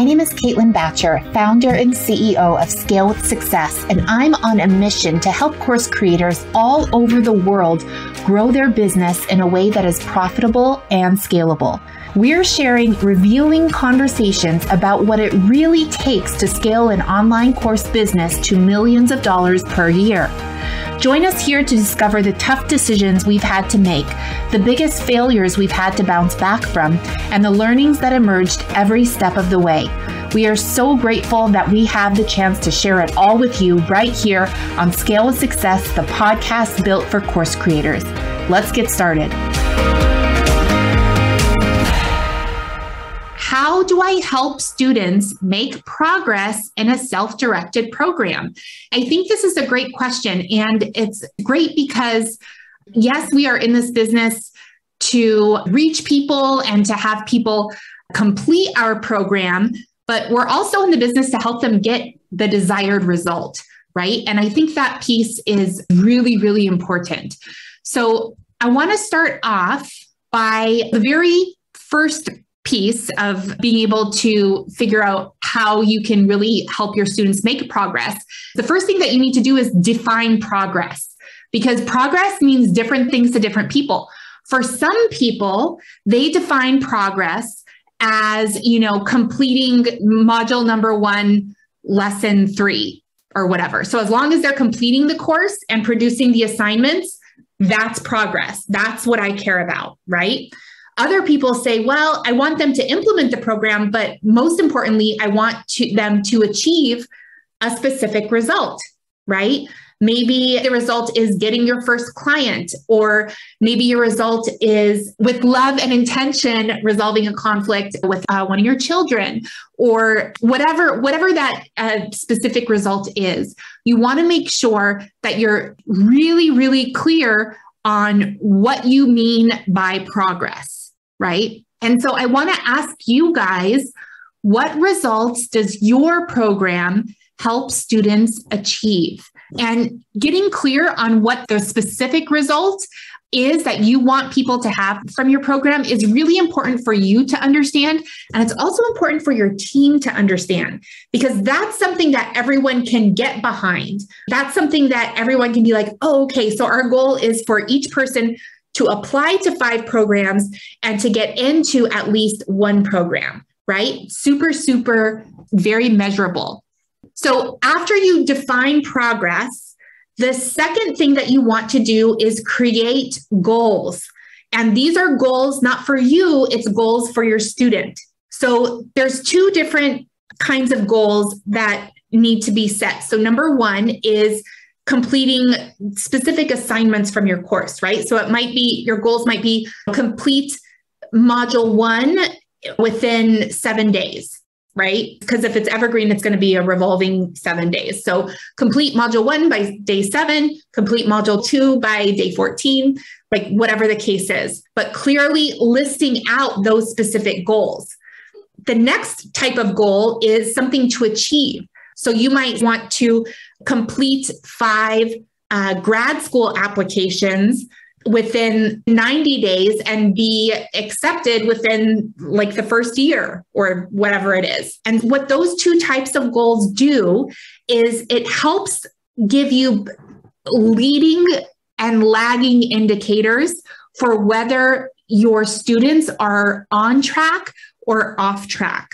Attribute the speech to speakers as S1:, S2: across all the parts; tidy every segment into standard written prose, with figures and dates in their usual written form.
S1: My name is Caitlin Batcher, founder and CEO of Scale with Success, and I'm on a mission to help course creators all over the world grow their business in a way that is profitable and scalable. We're sharing revealing conversations about what it really takes to scale an online course business to millions of dollars per year. Join us here to discover the tough decisions we've had to make, the biggest failures we've had to bounce back from, and the learnings that emerged every step of the way. We are so grateful that we have the chance to share it all with you right here on Scale with Success, the podcast built for course creators. Let's get started. How do I help students make progress in a self-directed program? I think this is a great question, and it's great because, yes, we are in this business to reach people and to have people complete our program, but we're also in the business to help them get the desired result, right? And I think that piece is really, really important. So I want to start off by the very first piece of being able to figure out how you can really help your students make progress. The first thing that you need to do is define progress, because progress means different things to different people. For some people, they define progress as, completing module number 1, lesson 3 or whatever. So as long as they're completing the course and producing the assignments, that's progress. That's what I care about, right? Other people say, well, I want them to implement the program, but most importantly, I want them to achieve a specific result, right? Maybe the result is getting your first client, or maybe your result is, with love and intention, resolving a conflict with one of your children, or whatever that specific result is. You want to make sure that you're really, really clear on what you mean by progress. Right? And so I want to ask you guys, what results does your program help students achieve? And getting clear on what the specific result is that you want people to have from your program is really important for you to understand. And it's also important for your team to understand, because that's something that everyone can get behind. That's something that everyone can be like, oh, okay, so our goal is for each person to apply to 5 programs and to get into at least 1 program, right? Super, super, very measurable. So after you define progress, the second thing that you want to do is create goals. And these are goals not for you, it's goals for your student. So there's 2 different kinds of goals that need to be set. So number 1 is completing specific assignments from your course, right? So it might be, your goals might be complete module 1 within 7 days, right? Because if it's Evergreen, it's going to be a revolving 7 days. So complete module 1 by day 7, complete module 2 by day 14, like whatever the case is, but clearly listing out those specific goals. The next type of goal is something to achieve. So you might want to complete 5 grad school applications within 90 days and be accepted within like the first year or whatever it is. And what those 2 types of goals do is it helps give you leading and lagging indicators for whether your students are on track or off track.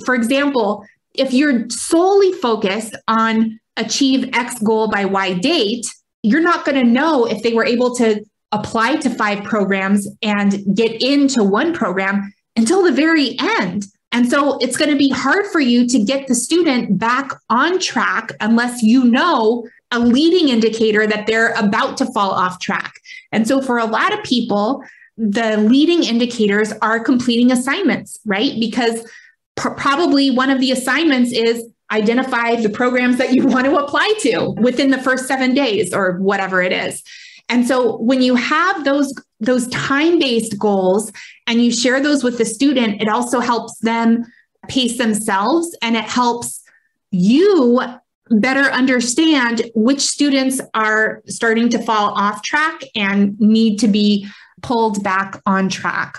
S1: For example, if you're solely focused on achieve X goal by Y date, you're not going to know if they were able to apply to 5 programs and get into 1 program until the very end. And so it's going to be hard for you to get the student back on track unless you know a leading indicator that they're about to fall off track. And so for a lot of people, the leading indicators are completing assignments, right? Because probably one of the assignments is identify the programs that you want to apply to within the first 7 days or whatever it is. And so when you have those time-based goals and you share those with the student, it also helps them pace themselves, and it helps you better understand which students are starting to fall off track and need to be pulled back on track.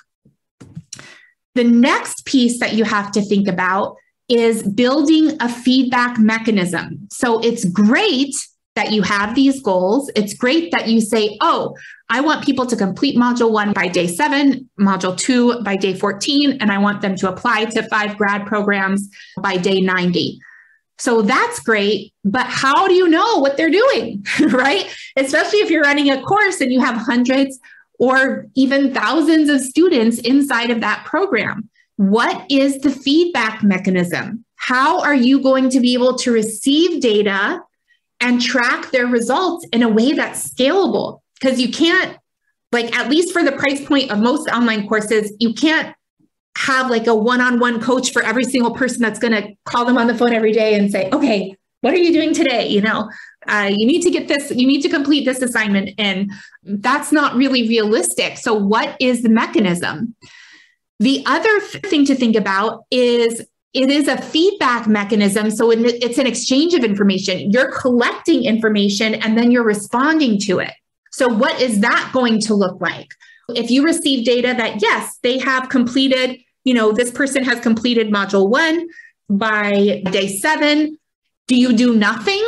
S1: The next piece that you have to think about is building a feedback mechanism. So it's great that you have these goals. It's great that you say, oh, I want people to complete module 1 by day 7, module 2 by day 14, and I want them to apply to 5 grad programs by day 90. So that's great, but how do you know what they're doing, right? Especially if you're running a course and you have hundreds or even thousands of students inside of that program. What is the feedback mechanism? How are you going to be able to receive data and track their results in a way that's scalable? Because you can't, like, at least for the price point of most online courses, you can't have like a one-on-one coach for every single person that's going to call them on the phone every day and say, okay, what are you doing today? You need to get this, you need to complete this assignment. And that's not really realistic. So what is the mechanism? The other thing to think about is it is a feedback mechanism. So it's an exchange of information. You're collecting information and then you're responding to it. So what is that going to look like? If you receive data that, yes, they have completed, this person has completed module 1 by day 7, do you do nothing?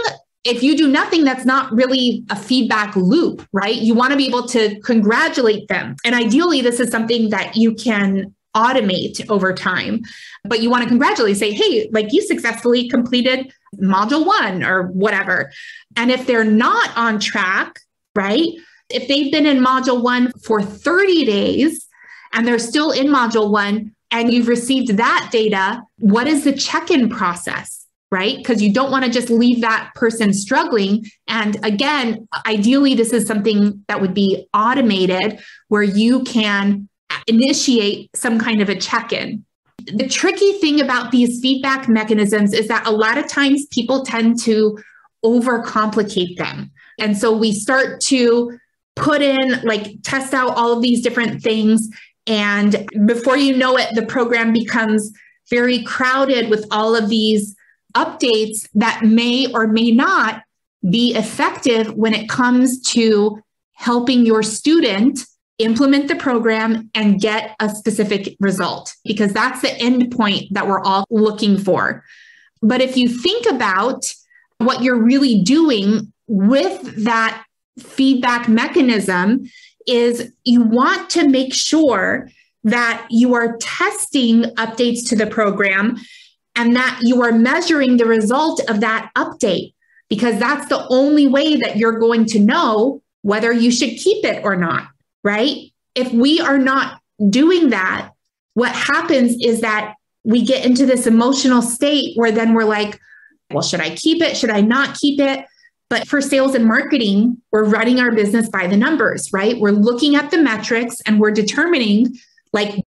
S1: If you do nothing, that's not really a feedback loop, right? You want to be able to congratulate them. And ideally, this is something that you can automate over time, but you want to congratulate, say, hey, like you successfully completed module 1 or whatever. And if they're not on track, right? If they've been in module 1 for 30 days and they're still in module 1 and you've received that data, what is the check-in process, right? Because you don't want to just leave that person struggling. And again, ideally, this is something that would be automated where you can initiate some kind of a check-in. The tricky thing about these feedback mechanisms is that a lot of times people tend to overcomplicate them. And so we start to put in, test out all of these different things. And before you know it, the program becomes very crowded with all of these updates that may or may not be effective when it comes to helping your student implement the program and get a specific result, because that's the end point that we're all looking for. But if you think about what you're really doing with that feedback mechanism is you want to make sure that you are testing updates to the program and that you are measuring the result of that update, because that's the only way that you're going to know whether you should keep it or not, right? If we are not doing that, what happens is that we get into this emotional state where then we're like, well, should I keep it? Should I not keep it? But for sales and marketing, we're running our business by the numbers, right? We're looking at the metrics and we're determining,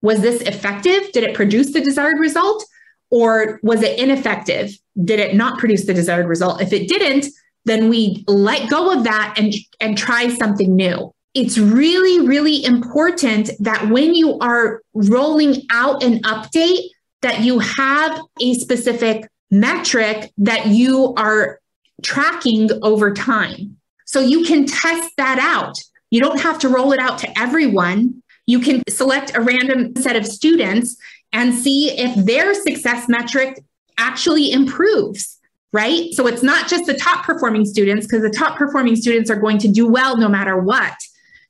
S1: was this effective? Did it produce the desired result? Or was it ineffective? Did it not produce the desired result? If it didn't, then we let go of that and try something new. It's really, really important that when you are rolling out an update, that you have a specific metric that you are tracking over time. So you can test that out. You don't have to roll it out to everyone. You can select a random set of students and see if their success metric actually improves, right? So it's not just the top performing students, because the top performing students are going to do well no matter what.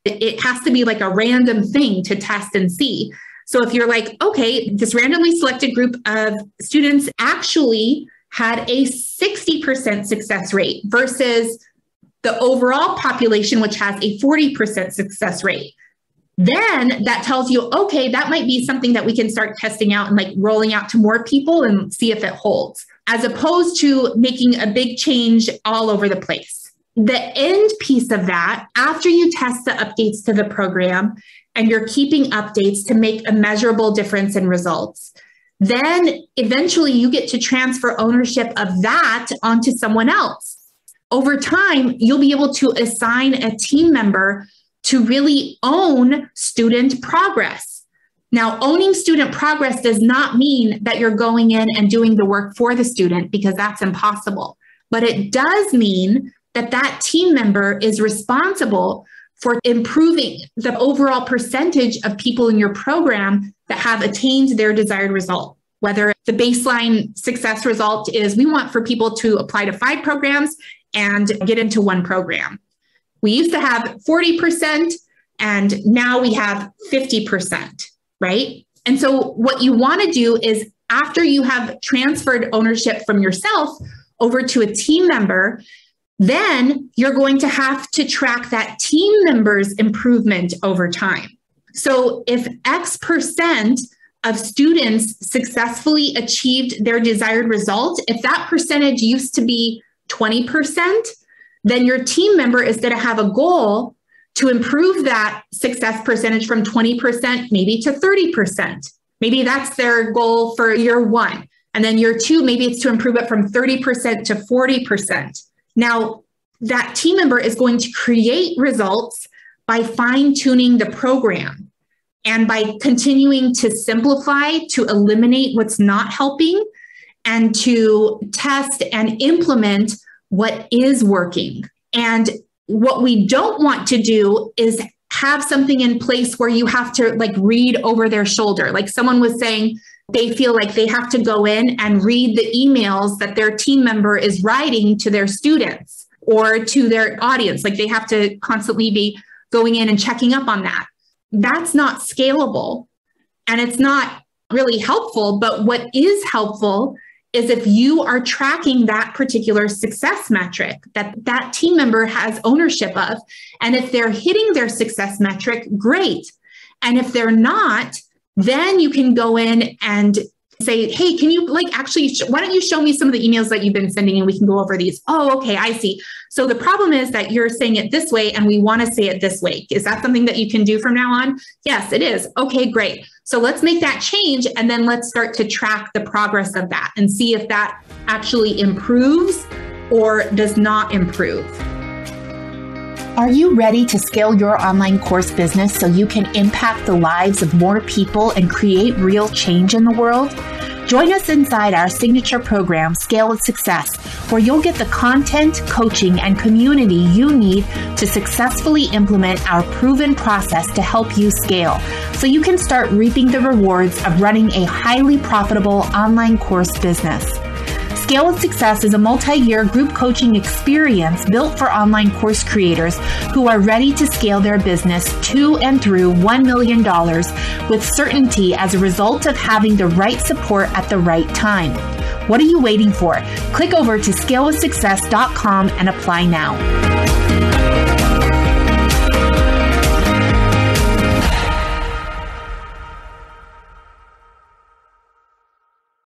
S1: It has to be like a random thing to test and see. So if you're like, okay, this randomly selected group of students actually had a 60% success rate versus the overall population, which has a 40% success rate. Then that tells you, okay, that might be something that we can start testing out and rolling out to more people and see if it holds, as opposed to making a big change all over the place. The end piece of that, after you test the updates to the program and you're keeping updates to make a measurable difference in results, then eventually you get to transfer ownership of that onto someone else. Over time, you'll be able to assign a team member to really own student progress. Now, owning student progress does not mean that you're going in and doing the work for the student, because that's impossible. But it does mean that that team member is responsible for improving the overall percentage of people in your program that have attained their desired result. whether the baseline success result is we want for people to apply to 5 programs and get into 1 program. We used to have 40% and now we have 50%, right? And so what you want to do is after you have transferred ownership from yourself over to a team member, then you're going to have to track that team member's improvement over time. So if X% of students successfully achieved their desired result, if that percentage used to be 20%, then your team member is going to have a goal to improve that success percentage from 20% maybe to 30%. Maybe that's their goal for year 1. And then year 2, maybe it's to improve it from 30% to 40%. Now, that team member is going to create results by fine-tuning the program and by continuing to simplify, to eliminate what's not helping, and to test and implement what is working. And what we don't want to do is have something in place where you have to read over their shoulder. Like someone was saying, they feel like they have to go in and read the emails that their team member is writing to their students or to their audience. Like they have to constantly be going in and checking up on that. That's not scalable and it's not really helpful. But what is helpful is if you are tracking that particular success metric that team member has ownership of. And if they're hitting their success metric, great. And if they're not, then you can go in and say, hey, can you why don't you show me some of the emails that you've been sending and we can go over these? Oh, okay, I see. So the problem is that you're saying it this way and we want to say it this way. Is that something that you can do from now on? Yes, it is. Okay, great. So let's make that change and then let's start to track the progress of that and see if that actually improves or does not improve.
S2: Are you ready to scale your online course business so you can impact the lives of more people and create real change in the world? Join us inside our signature program, Scale with Success, where you'll get the content, coaching, and community you need to successfully implement our proven process to help you scale so you can start reaping the rewards of running a highly profitable online course business. Scale with Success is a multi-year group coaching experience built for online course creators who are ready to scale their business to and through $1 million with certainty as a result of having the right support at the right time. What are you waiting for? Click over to scalewithsuccess.com and apply now.